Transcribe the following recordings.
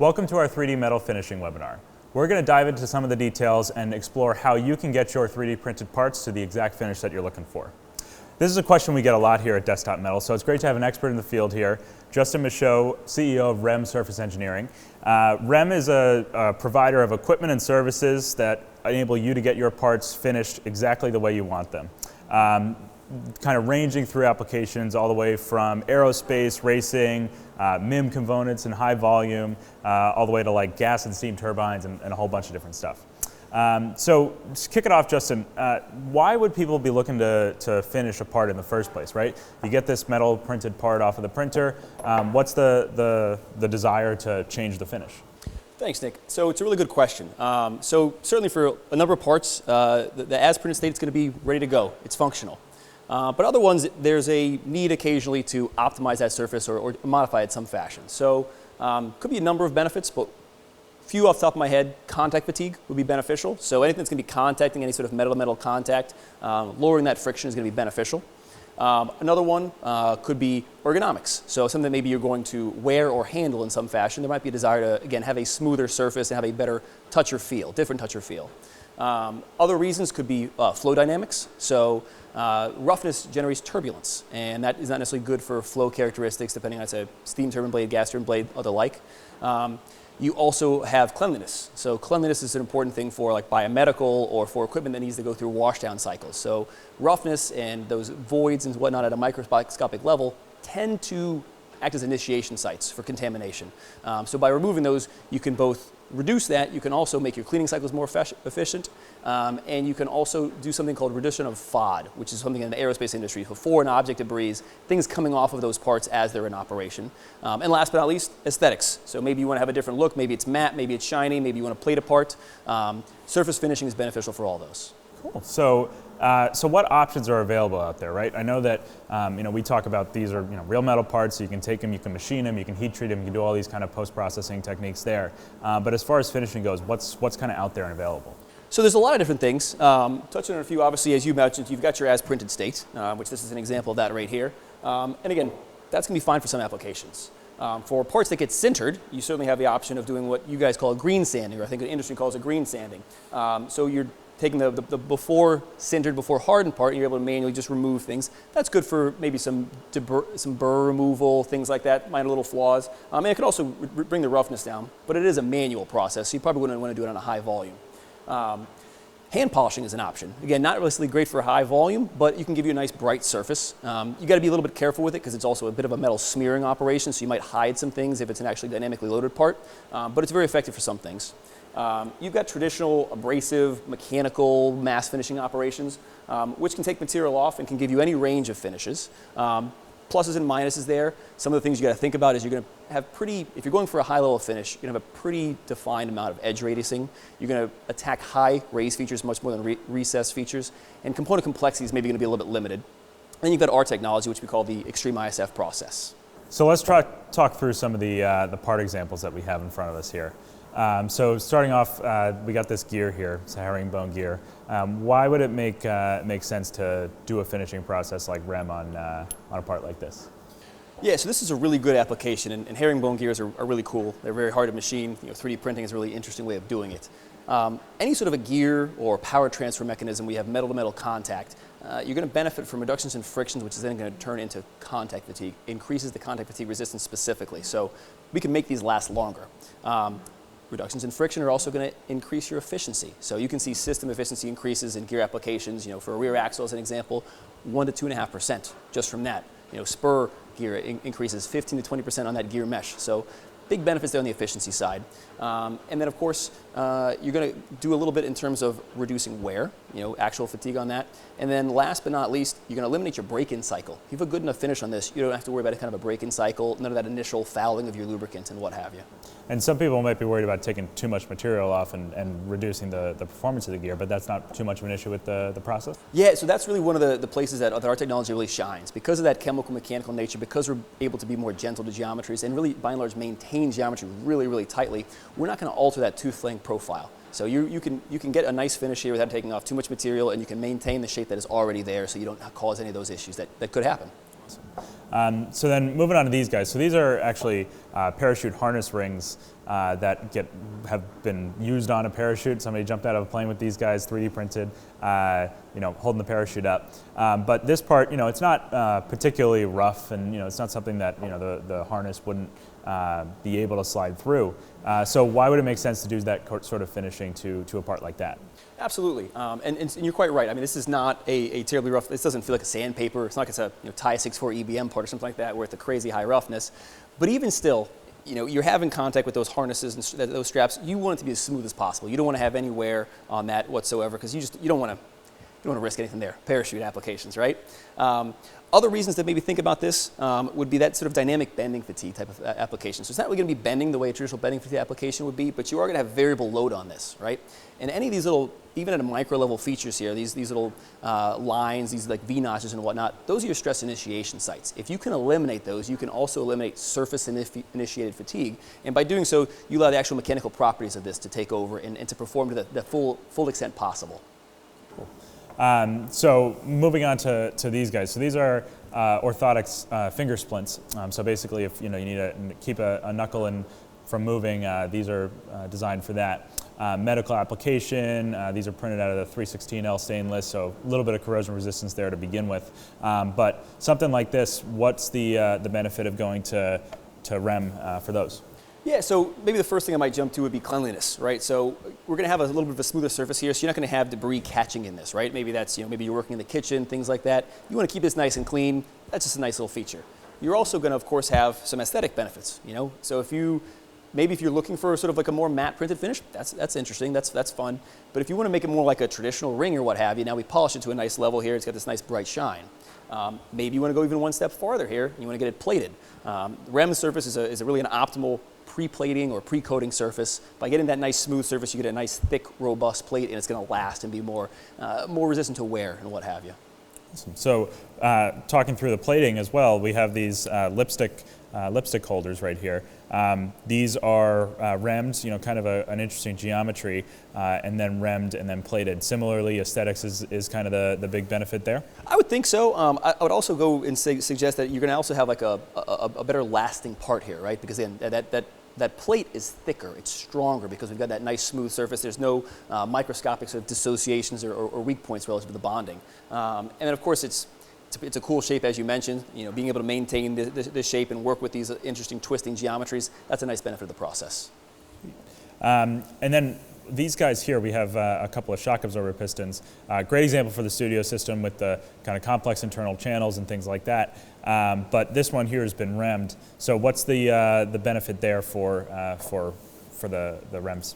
Welcome to our 3D metal finishing webinar. We're going to dive into some of the details and explore how you can get your 3D printed parts to the exact finish that you're looking for. This is a question we get a lot here at Desktop Metal, so it's great to have an expert in the field here. Justin Michaud, CEO of REM Surface Engineering. REM is a provider of equipment and services that enable you to get your parts finished exactly the way you want them. Kind of ranging through applications all the way from aerospace, racing, MIM components in high volume, all the way to like gas and steam turbines and a whole bunch of different stuff. So to kick it off, Justin, why would people be looking to finish a part in the first place, right? You get this metal printed part off of the printer. What's the desire to change the finish? Thanks, Nick. So it's a really good question. So certainly for a number of parts, the as printed state is going to be ready to go. It's functional. But other ones, there's a need occasionally to optimize that surface or modify it in some fashion. So could be a number of benefits, but few off the top of my head. Contact fatigue would be beneficial. So anything that's going to be contacting any sort of metal-to-metal contact, lowering that friction is going to be beneficial. Another one could be ergonomics. So something that maybe you're going to wear or handle in some fashion. There might be a desire to, again, have a smoother surface and have a better touch or feel, different touch or feel. Other reasons could be flow dynamics. So roughness generates turbulence, and that is not necessarily good for flow characteristics, depending on if it's a steam turbine blade, gas turbine blade, or the like. You also have cleanliness. So cleanliness is an important thing for like biomedical or for equipment that needs to go through washdown cycles. So roughness and those voids and whatnot at a microscopic level tend to act as initiation sites for contamination. So by removing those, you can both reduce that, you can also make your cleaning cycles more efficient, and you can also do something called reduction of FOD, which is something in the aerospace industry. Before an object debris, things coming off of those parts as they're in operation. And last but not least, aesthetics. So maybe you want to have a different look, maybe it's matte, maybe it's shiny, maybe you want to plate a part. Surface finishing is beneficial for all those. Cool. So what options are available out there, right? I know that we talk about these are real metal parts, so you can take them, you can machine them, you can heat treat them, you can do all these kind of post-processing techniques there. But as far as finishing goes, what's kind of out there and available? So there's a lot of different things. Touching on a few, obviously, as you mentioned, you've got your as-printed state, which this is an example of that right here. And again, that's going to be fine for some applications. For parts that get sintered, you certainly have the option of doing what you guys call green sanding, or I think the industry calls it green sanding. So you're taking the before sintered, before hardened part, and you're able to manually just remove things. That's good for maybe some burr removal, things like that, minor little flaws. And it could also bring the roughness down, but it is a manual process, so you probably wouldn't want to do it on a high volume. Hand polishing is an option. Again, not really great for high volume, but you can give you a nice bright surface. You got to be a little bit careful with it because it's also a bit of a metal smearing operation, so you might hide some things if it's an actually dynamically loaded part, but it's very effective for some things. You've got traditional abrasive, mechanical, mass finishing operations, which can take material off and can give you any range of finishes. Pluses and minuses there. Some of the things you got to think about is you're going to have if you're going for a high level finish, you're going to have a pretty defined amount of edge radiusing. You're going to attack high raise features much more than recess features, and component complexity is maybe going to be a little bit limited. Then you've got our technology, which we call the extreme ISF process. So let's talk through some of the part examples that we have in front of us here. So starting off, we got this gear here, it's a herringbone gear. Why would it make sense to do a finishing process like REM on a part like this? Yeah, so this is a really good application, and herringbone gears are really cool. They're very hard to machine. 3D printing is a really interesting way of doing it. Any sort of a gear or power transfer mechanism, we have metal-to-metal contact. You're going to benefit from reductions in frictions, which is then going to turn into contact fatigue, increases the contact fatigue resistance specifically. So we can make these last longer. Reductions in friction are also going to increase your efficiency. So you can see system efficiency increases in gear applications. For a rear axle, as an example, 1 to 2.5% just from that. Spur gear increases 15 to 20% on that gear mesh. So big benefits there on the efficiency side. And then, of course, you're going to do a little bit in terms of reducing wear, actual fatigue on that. And then last but not least, you're going to eliminate your break-in cycle. If you have a good enough finish on this, you don't have to worry about a kind of a break-in cycle, none of that initial fouling of your lubricant and what have you. And some people might be worried about taking too much material off and reducing the performance of the gear, but that's not too much of an issue with the process? Yeah, so that's really one of the places that our technology really shines. Because of that chemical mechanical nature, because we're able to be more gentle to geometries and really, by and large, maintain geometry really, really tightly, we're not going to alter that tooth length profile. So you can get a nice finish here without taking off too much material, and you can maintain the shape that is already there so you don't cause any of those issues that could happen. Awesome. So then moving on to these guys. So these are actually parachute harness rings that have been used on a parachute. Somebody jumped out of a plane with these guys, 3D printed, holding the parachute up. But this part, it's not particularly rough, and it's not something that the harness wouldn't be able to slide through. So why would it make sense to do that sort of finishing to a part like that? Absolutely, and you're quite right. I mean, this is not a terribly rough. This doesn't feel like a sandpaper. It's not like it's a tie 6.4 EBM part or something like that, where it's a crazy high roughness. But even still, you're having contact with those harnesses and those straps. You want it to be as smooth as possible. You don't want to have any wear on that whatsoever, because you don't want to risk anything there. Parachute applications, right? Other reasons to maybe think about this would be that sort of dynamic bending fatigue type of application. So it's not really going to be bending the way a traditional bending fatigue application would be, but you are going to have variable load on this, right? And any of these little, even at a micro level features here, these little lines, these like V-notches and whatnot, those are your stress initiation sites. If you can eliminate those, you can also eliminate surface initiated fatigue. And by doing so, you allow the actual mechanical properties of this to take over and to perform to the full extent possible. Cool. So moving on to these guys. So these are Orthotics finger splints. So basically, if you need to keep a knuckle from moving, these are designed for that. Medical application. These are printed out of the 316L stainless, so a little bit of corrosion resistance there to begin with. But something like this, what's the benefit of going to REM for those? Yeah, so maybe the first thing I might jump to would be cleanliness, right? So we're going to have a little bit of a smoother surface here, so you're not going to have debris catching in this, right? Maybe that's, maybe you're working in the kitchen, things like that. You want to keep this nice and clean. That's just a nice little feature. You're also going to, of course, have some aesthetic benefits, So if you're looking for sort of like a more matte printed finish, that's interesting, that's fun. But if you want to make it more like a traditional ring or what have you, now we polish it to a nice level here. It's got this nice bright shine. Maybe you want to go even one step farther here, and you want to get it plated. REM surface is really an optimal pre-plating or pre-coating surface. By getting that nice smooth surface, you get a nice thick, robust plate, and it's going to last and be more resistant to wear and what have you. Awesome. So talking through the plating as well, we have these lipstick holders right here. These are REM'd, kind of an interesting geometry, and then REM'd and then plated. Similarly, aesthetics is kind of the big benefit there? I would think so. I would also go and suggest that you're going to also have like a better lasting part here, right? Because again, that plate is thicker, it's stronger because we've got that nice smooth surface. There's no microscopic sort of dissociations or weak points relative to the bonding. And then of course it's a cool shape, as you mentioned. Being able to maintain the shape and work with these interesting twisting geometries, that's a nice benefit of the process. And then these guys here, we have a couple of shock absorber pistons. Great example for the studio system with the kind of complex internal channels and things like that. But this one here has been REM'd. So what's the benefit there for the REMs?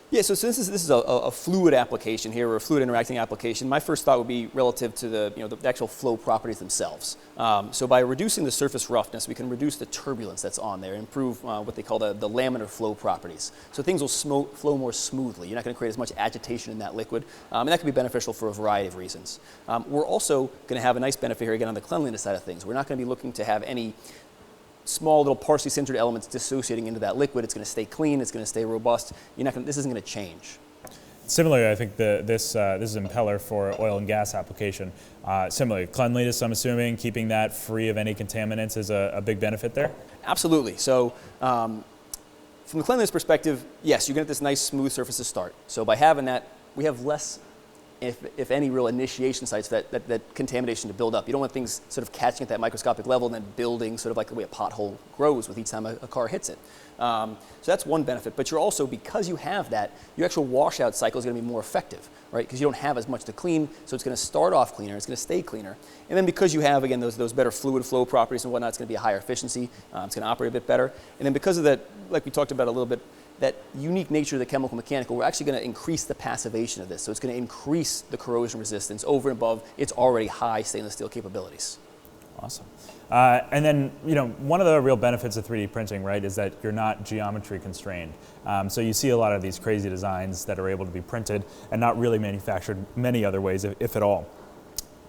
Yeah, so since this is a fluid application here, or a fluid interacting application, my first thought would be relative to the actual flow properties themselves. So by reducing the surface roughness, we can reduce the turbulence that's on there, and improve what they call the laminar flow properties. So things will flow more smoothly. You're not going to create as much agitation in that liquid, and that can be beneficial for a variety of reasons. We're also going to have a nice benefit here again on the cleanliness side of things. We're not going to be looking to have any small little partially sintered elements dissociating into that liquid. It's going to stay clean. It's going to stay robust. This isn't going to change. Similarly, I think this is Impeller for oil and gas application. Similarly, cleanliness, I'm assuming, keeping that free of any contaminants is a big benefit there? Absolutely. So from the cleanliness perspective, yes, you're going to get this nice smooth surface to start. So by having that, we have less, if any, real initiation sites for that contamination to build up. You don't want things sort of catching at that microscopic level and then building sort of like the way a pothole grows with each time a car hits it. So that's one benefit. But you're also, because you have that, your actual washout cycle is going to be more effective, right? Because you don't have as much to clean, so it's going to start off cleaner, it's going to stay cleaner. And then because you have, again, those better fluid flow properties and whatnot, it's going to be a higher efficiency, it's going to operate a bit better. And then because of that, like we talked about a little bit, that unique nature of the chemical mechanical, we're actually going to increase the passivation of this. So it's going to increase the corrosion resistance over and above its already high stainless steel capabilities. Awesome. And then, one of the real benefits of 3D printing, right, is that you're not geometry constrained. So you see a lot of these crazy designs that are able to be printed and not really manufactured many other ways, if at all.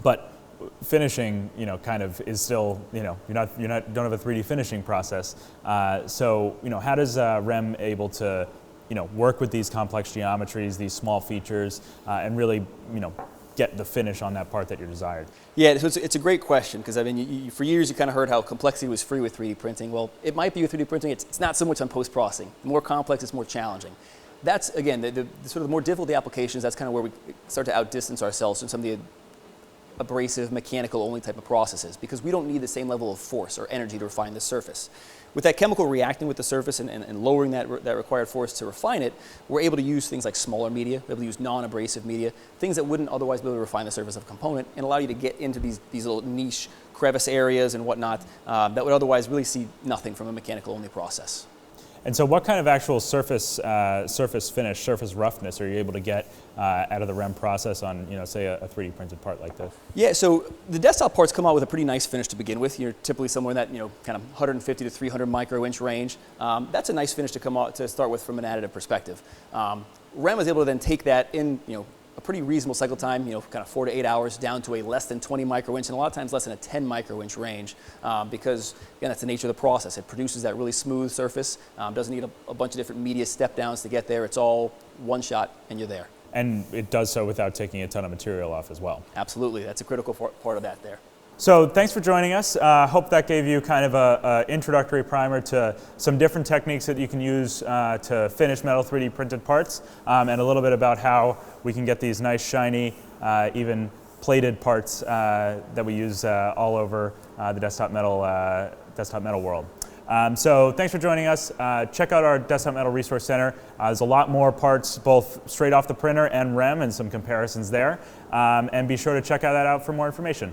But finishing, kind of is still, don't have a 3D finishing process. So, how does REM able to, work with these complex geometries, these small features, and really, get the finish on that part that you're desired? Yeah, so it's a great question, because I mean, for years you kind of heard how complexity was free with 3D printing. Well, it might be with 3D printing. It's not so much on post-processing. The more complex, it's more challenging. That's, again, the sort of the more difficult the applications, that's kind of where we start to outdistance ourselves from some of the abrasive, mechanical-only type of processes, because we don't need the same level of force or energy to refine the surface. With that chemical reacting with the surface and lowering that required force to refine it, we're able to use things like smaller media, we're able to use non-abrasive media, things that wouldn't otherwise be able to refine the surface of a component and allow you to get into these little niche crevice areas and whatnot that would otherwise really see nothing from a mechanical-only process. And so what kind of actual surface finish, surface roughness are you able to get out of the REM process on, say a 3D printed part like this? Yeah, so the desktop parts come out with a pretty nice finish to begin with. You're typically somewhere in that, kind of 150 to 300 micro-inch range. That's a nice finish to come out to start with from an additive perspective. REM is able to then take that in, a pretty reasonable cycle time, kind of 4 to 8 hours, down to a less than 20 micro-inch and a lot of times less than a 10 micro-inch range because, again, that's the nature of the process. It produces that really smooth surface, doesn't need a bunch of different media step downs to get there. It's all one shot and you're there. And it does so without taking a ton of material off as well. Absolutely, that's a critical part of that there. So thanks for joining us. Hope that gave you kind of a introductory primer to some different techniques that you can use to finish metal 3D printed parts, and a little bit about how we can get these nice, shiny, even plated parts that we use all over the desktop metal world. So thanks for joining us. Check out our Desktop Metal Resource Center. There's a lot more parts, both straight off the printer and REM, and some comparisons there. And be sure to check that out for more information.